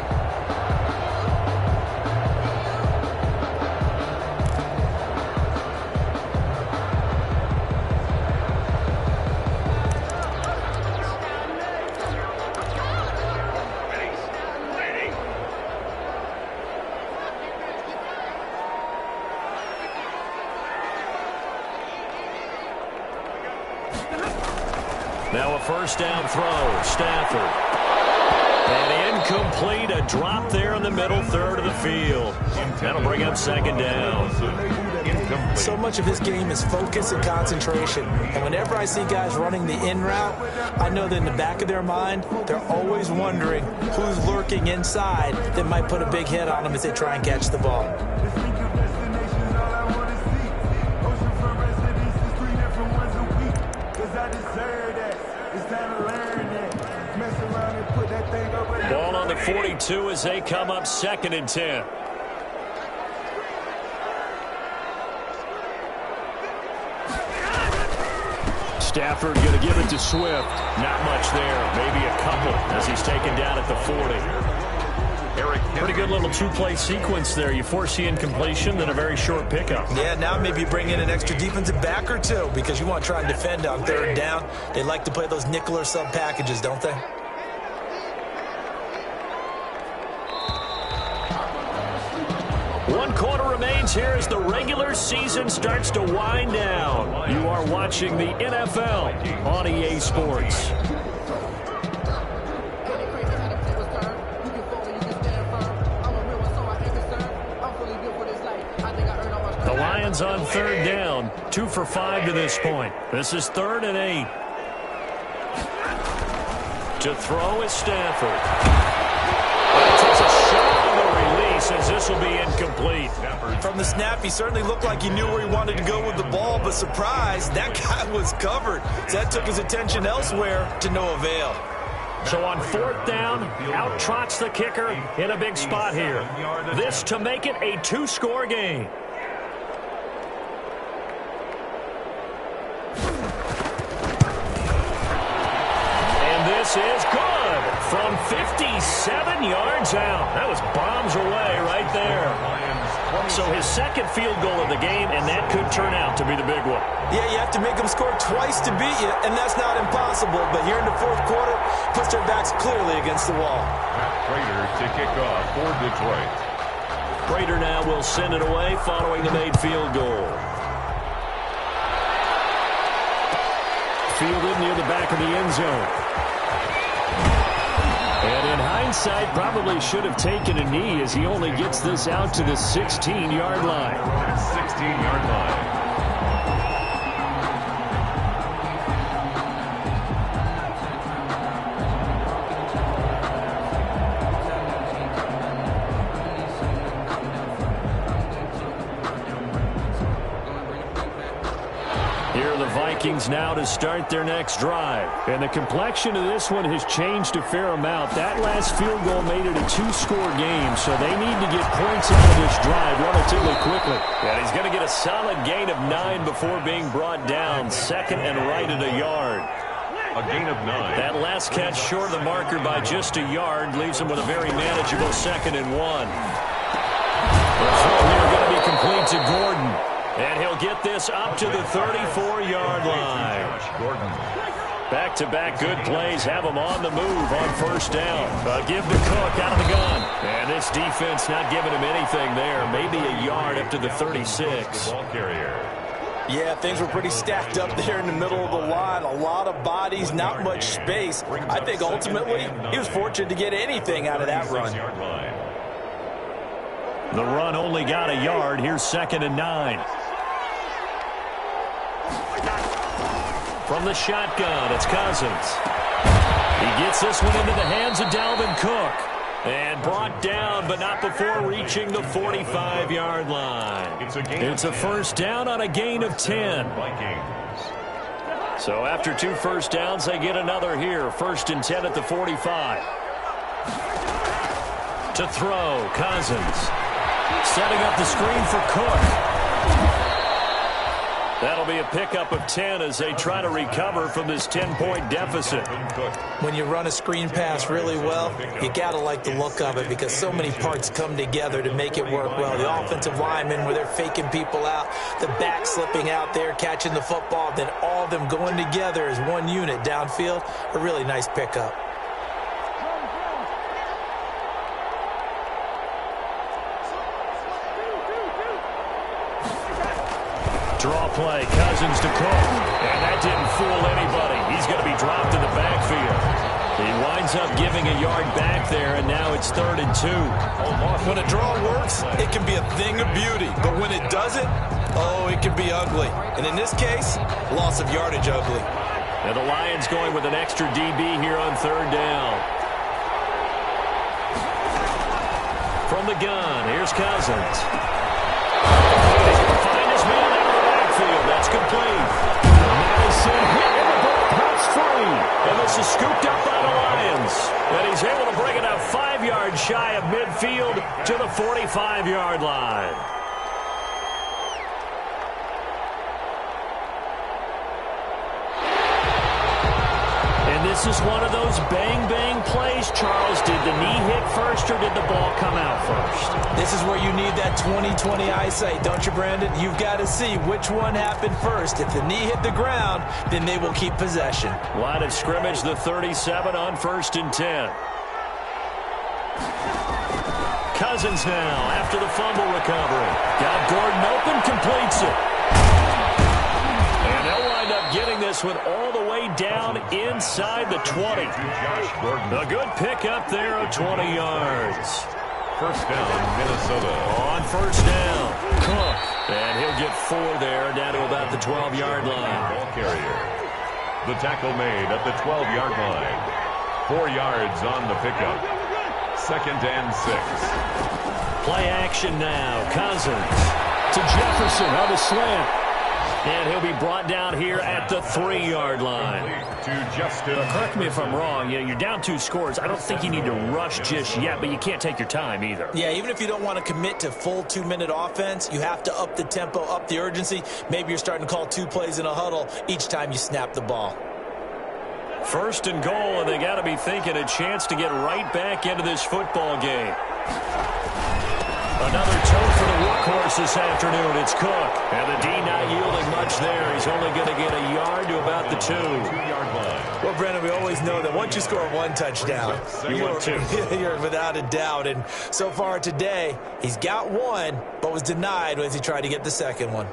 Speaker 1: Now a first down throw. Stafford. And incomplete. A drop there in the middle third of the field. That'll bring up 2nd down.
Speaker 3: So much of his game is focus and concentration. And whenever I see guys running the in route, I know that in the back of their mind, they're always wondering who's lurking inside that might put a big hit on them as they try and catch the ball.
Speaker 1: Ball on the 42 as they come up 2nd and 10. Stafford going to give it to Swift. Not much there. Maybe a couple as he's taken down at the 40. Pretty good little two-play sequence there. You force the incompletion, then a very short pickup.
Speaker 3: Yeah, now maybe bring in an extra defensive back or two because you want to try and defend on third down. They like to play those nickel or sub packages, don't they?
Speaker 1: One quarter remains here as the regular season starts to wind down. You are watching the NFL on EA Sports. The Lions on third down, 2 for 5 to this point. This is 3rd and 8. To throw is Stafford. Takes a shot on the release as this will be incomplete.
Speaker 3: From the snap, he certainly looked like he knew where he wanted to go with the ball, but surprise, that guy was covered. So that took his attention elsewhere to no avail.
Speaker 1: So on 4th down, out trots the kicker in a big spot here. This to make it a 2-score game. This is good from 57 yards out. That was bombs away right there. So his second field goal of the game, and that could turn out to be the big one.
Speaker 3: Yeah, you have to make them score twice to beat you, and that's not impossible. But here in the fourth quarter, puts their backs clearly against the wall.
Speaker 2: Prater to kick off for Detroit.
Speaker 1: Prater now will send it away following the made field goal. Fielded near the back of the end zone. And in hindsight, probably should have taken a knee as he only gets this out to the 16-yard line.
Speaker 2: 16-yard line.
Speaker 1: Vikings now to start their next drive. And the complexion of this one has changed a fair amount. That last field goal made it a 2-score game, so they need to get points out of this drive relatively quickly. And he's going to get a solid gain of 9 before being brought down. 2nd and right at a yard.
Speaker 2: A gain of 9.
Speaker 1: That last catch short of the marker by just a yard leaves him with a very manageable 2nd and 1. The throw here going to be complete to Gordon. And he'll get this up to the 34-yard line. Back-to-back good plays have him on the move on 1st down. Give to Cook out of the gun. And this defense not giving him anything there. Maybe a yard up to the 36.
Speaker 2: Ball carrier.
Speaker 3: Yeah, things were pretty stacked up there in the middle of the line. A lot of bodies, not much space. I think ultimately he was fortunate to get anything out of that run.
Speaker 1: The run only got a yard. Here's 2nd and 9. From the shotgun, it's Cousins. He gets this one into the hands of Dalvin Cook. And brought down, but not before reaching the 45-yard line. It's a 1st down on a gain of 10. So after 2 first downs, they get another here. 1st and 10 at the 45. To throw, Cousins. Setting up the screen for Cook. That'll be a pickup of 10 as they try to recover from this 10-point deficit.
Speaker 3: When you run a screen pass really well, you got to like the look of it because so many parts come together to make it work well. The offensive linemen, where they're faking people out, the back slipping out there, catching the football, then all of them going together as one unit downfield. A really nice pickup.
Speaker 1: Draw play, Cousins to Cook. And that didn't fool anybody. He's going to be dropped in the backfield. He winds up giving a yard back there, and now it's 3rd and 2.
Speaker 3: When a draw works, it can be a thing of beauty. But when it doesn't, oh, it can be ugly. And in this case, loss of yardage ugly.
Speaker 1: And the Lions going with an extra DB here on 3rd down. From the gun, here's Cousins. That's complete. Madison hit and the ball pops free. And this is scooped up by the Lions. And he's able to bring it up 5 yards shy of midfield to the 45-yard line. And this This is one of those bang-bang plays, Charles. Did the knee hit first or did the ball come out first?
Speaker 3: This is where you need that 20/20 eyesight, don't you, Brandon? You've got to see which one happened first. If the knee hit the ground, then they will keep possession.
Speaker 1: Line of scrimmage, the 37 on 1st and 10. Cousins now after the fumble recovery. Got Gordon open, completes it. And they'll wind up getting this one all the way down inside the 20. A good pickup there of 20 yards.
Speaker 2: First down, Minnesota.
Speaker 1: On first down, Cook. And he'll get 4 there, down to about the 12-yard line.
Speaker 2: Ball carrier. The tackle made at the 12-yard line. 4 yards on the pickup. 2nd and 6.
Speaker 1: Play action now. Cousins to Jefferson on the slant. And he'll be brought down here at the 3-yard line.
Speaker 2: To Justin.
Speaker 1: Correct me if I'm wrong. You're down 2 scores. I don't think you need to rush just yet, but you can't take your time either.
Speaker 3: Yeah, even if you don't want to commit to full 2-minute offense, you have to up the tempo, up the urgency. Maybe you're starting to call 2 plays in a huddle each time you snap the ball.
Speaker 1: 1st and goal, and they got to be thinking a chance to get right back into this football game. Another toe for the workhorse this afternoon. It's Cook. And the D not yielding much there. He's only going to get a yard to about the 2-yard line.
Speaker 3: Well, Brandon, we always know that once you score 1 touchdown, you're without a doubt. And so far today, he's got 1, but was denied as he tried to get the 2nd one.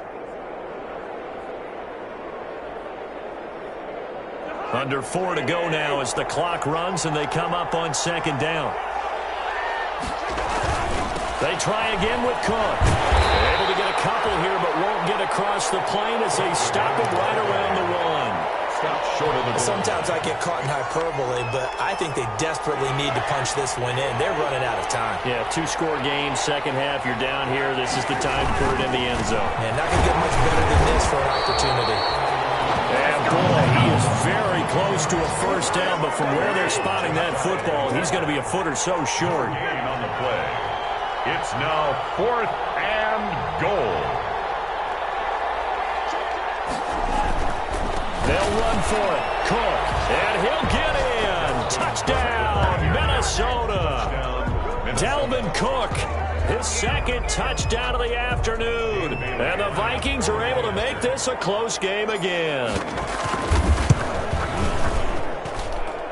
Speaker 1: Under 4 to go now as the clock runs and they come up on 2nd down. They try again with Cook. They're able to get a couple here but won't get across the plane as they stop him right around the 1.
Speaker 2: Stop short of the goal.
Speaker 3: Sometimes I get caught in hyperbole, but I think they desperately need to punch this one in. They're running out of time.
Speaker 1: Yeah, 2-score game, second half, you're down here. This is the time to put it in the end zone.
Speaker 3: Man, not going to get much better than this for an opportunity.
Speaker 1: And boy, he is very close to a first down, but from where they're spotting that football, he's going to be a foot or so short.
Speaker 2: Gain on the play. It's now 4th and goal.
Speaker 1: They'll run for it. Cook, and he'll get in. Touchdown, Minnesota. Dalvin Cook, his 2nd touchdown of the afternoon. And the Vikings are able to make this a close game again.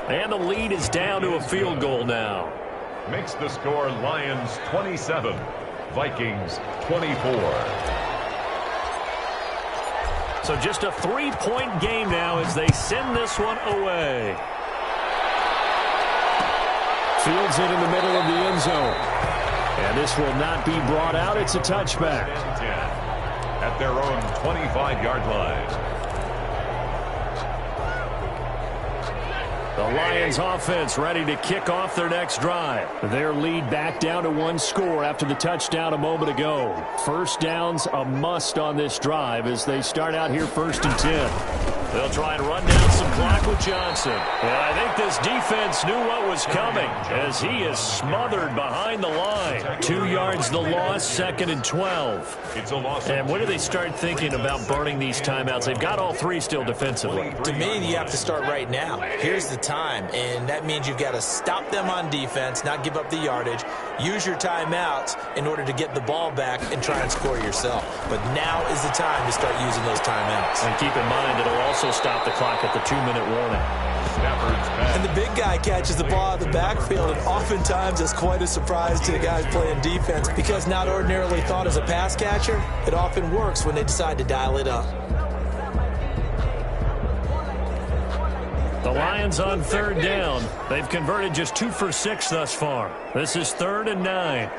Speaker 1: And the lead is down to a field goal now.
Speaker 2: Makes the score Lions 27, Vikings 24.
Speaker 1: So just a 3-point game now as they send this one away. Fields it in the middle of the end zone. And this will not be brought out. It's a touchback.
Speaker 2: 10 at their own 25-yard line.
Speaker 1: The Lions offense ready to kick off their next drive. Their lead back down to 1 score after the touchdown a moment ago. First down's a must on this drive as they start out here 1st and 10. They'll try and run down some clock with Johnson. And I think this defense knew what was coming as he is smothered behind the line. 2 yards the loss, 2nd and 12.
Speaker 2: It's a loss.
Speaker 1: And when do they start thinking about burning these timeouts? They've got all 3 still defensively.
Speaker 3: To me, you have to start right now. Here's the time, and that means you've got to stop them on defense, not give up the yardage, use your timeouts in order to get the ball back and try and score yourself. But now is the time to start using those timeouts.
Speaker 1: And keep in mind, it'll also stop the clock at the 2-minute warning.
Speaker 3: And the big guy catches the ball out of the backfield, and oftentimes it's quite a surprise to the guys playing defense because not ordinarily thought as a pass catcher, it often works when they decide to dial it up.
Speaker 1: The Lions on 3rd down. They've converted just 2 for 6 thus far. This is 3rd and 9.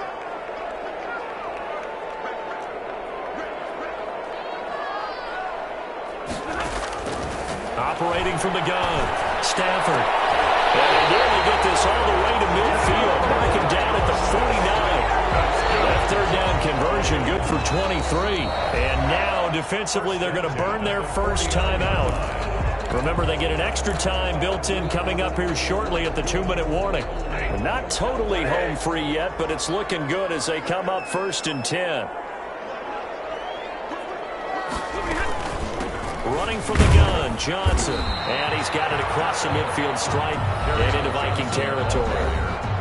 Speaker 1: Operating from the gun, Stafford. And they nearly get this all the way to midfield. Mark him down at the 49. That 3rd down conversion good for 23. And now defensively they're going to burn their first time out. Remember, they get an extra time built in coming up here shortly at the 2-minute warning. They're not totally home free yet, but it's looking good as they come up 1st and 10. Running from the gun, Johnson. And he's got it across the midfield stripe and into Viking territory.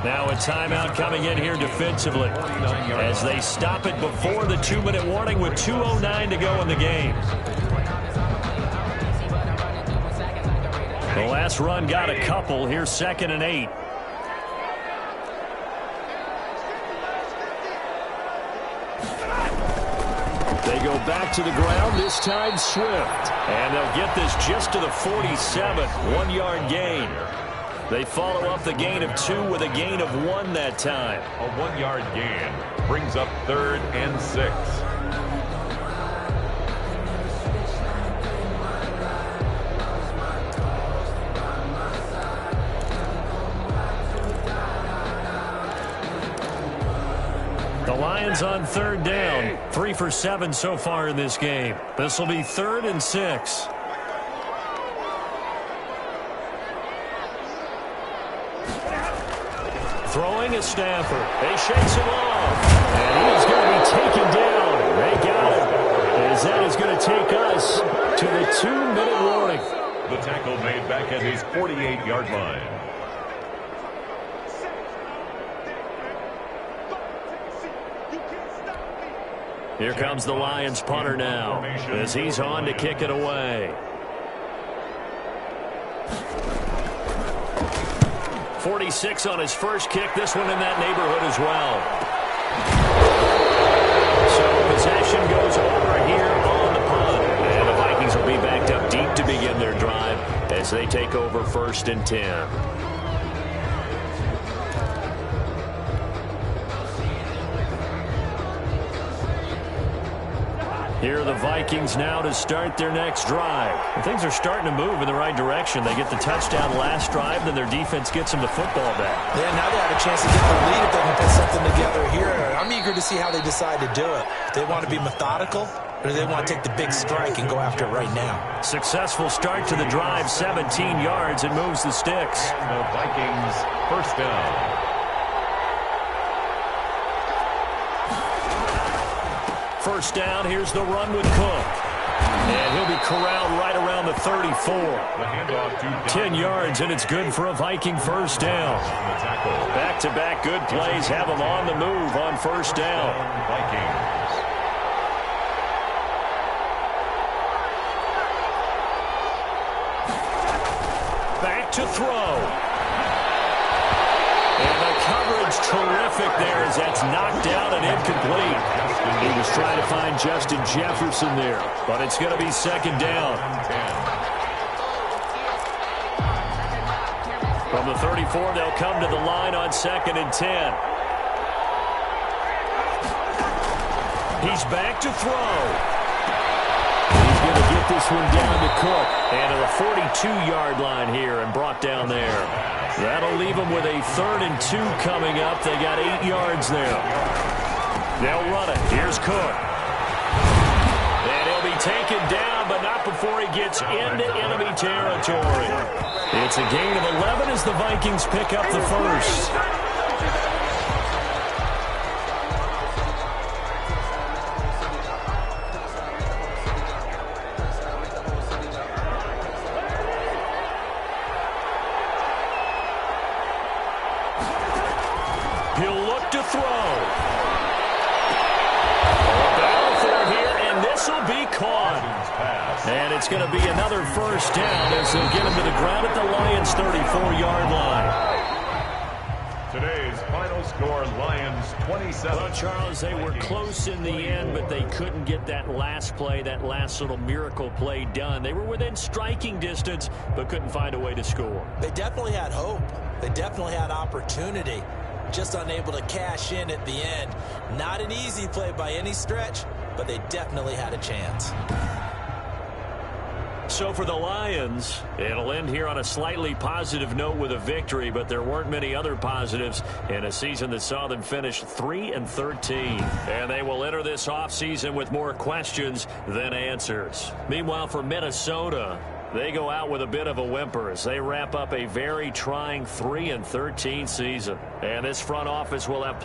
Speaker 1: Now a timeout coming in here defensively as they stop it before the 2-minute warning with 2:09 to go in the game. The last run got a couple. Here's 2nd and 8. They go back to the ground, this time Swift. And they'll get this just to the 47, 1-yard gain. They follow up the gain of 2 with a gain of 1 that time.
Speaker 2: A 1-yard gain brings up 3rd and 6.
Speaker 1: The Lions on 3rd down. 3 for 7 so far in this game. This will be 3rd and 6. Throwing is Stafford. They shakes him off. And he's going to be taken down. They got him. As that is going to take us to the 2-minute warning.
Speaker 2: The tackle made back at his 48-yard line.
Speaker 1: Here comes the Lions punter now as he's on to kick it away. 46 on his first kick. This one in that neighborhood as well. So possession goes over here on the punt. And the Vikings will be backed up deep to begin their drive as they take over 1st and 10. Here are the Vikings now to start their next drive. And things are starting to move in the right direction. They get the touchdown last drive, then their defense gets them the football back.
Speaker 3: Yeah, now they have a chance to get the lead if they can put something together here. I'm eager to see how they decide to do it. Do they want to be methodical, or do they want to take the big strike and go after it right now?
Speaker 1: Successful start to the drive, 17 yards, and moves the sticks.
Speaker 2: And the Vikings 1st down.
Speaker 1: First down, here's the run with Cook. And he'll be corralled right around the 34. 10 yards, and it's good for a Viking 1st down. Back-to-back good plays have them on the move on 1st down.
Speaker 2: Vikings.
Speaker 1: Back to throw. And the coverage terrific there as that's knocked down and incomplete. He was trying to find Justin Jefferson there, but it's going to be 2nd down. From the 34, they'll come to the line on 2nd and 10. He's back to throw. He's going to get this one down to Cook. And to the 42-yard line here and brought down there. That'll leave them with a 3rd and 2 coming up. They got 8 yards there. They'll run it. Here's Cook. And he'll be taken down, but not before he gets into enemy territory. It's a gain of 11 as the Vikings pick up the 1st. He'll look to throw. Will be caught. And it's going to be another 1st down as they'll get him to the ground at the Lions' 34-yard line.
Speaker 2: Today's final score, Lions 27.
Speaker 1: Well, Charles, they were close in the end, but they couldn't get that last play, that last little miracle play done. They were within striking distance, but couldn't find a way to score.
Speaker 3: They definitely had hope. They definitely had opportunity. Just unable to cash in at the end. Not an easy play by any stretch, but they definitely had a chance.
Speaker 1: So for the Lions, it'll end here on a slightly positive note with a victory, but there weren't many other positives in a season that saw them finish 3-13. And they will enter this offseason with more questions than answers. Meanwhile, for Minnesota, they go out with a bit of a whimper as they wrap up a very trying 3-13 season. And this front office will have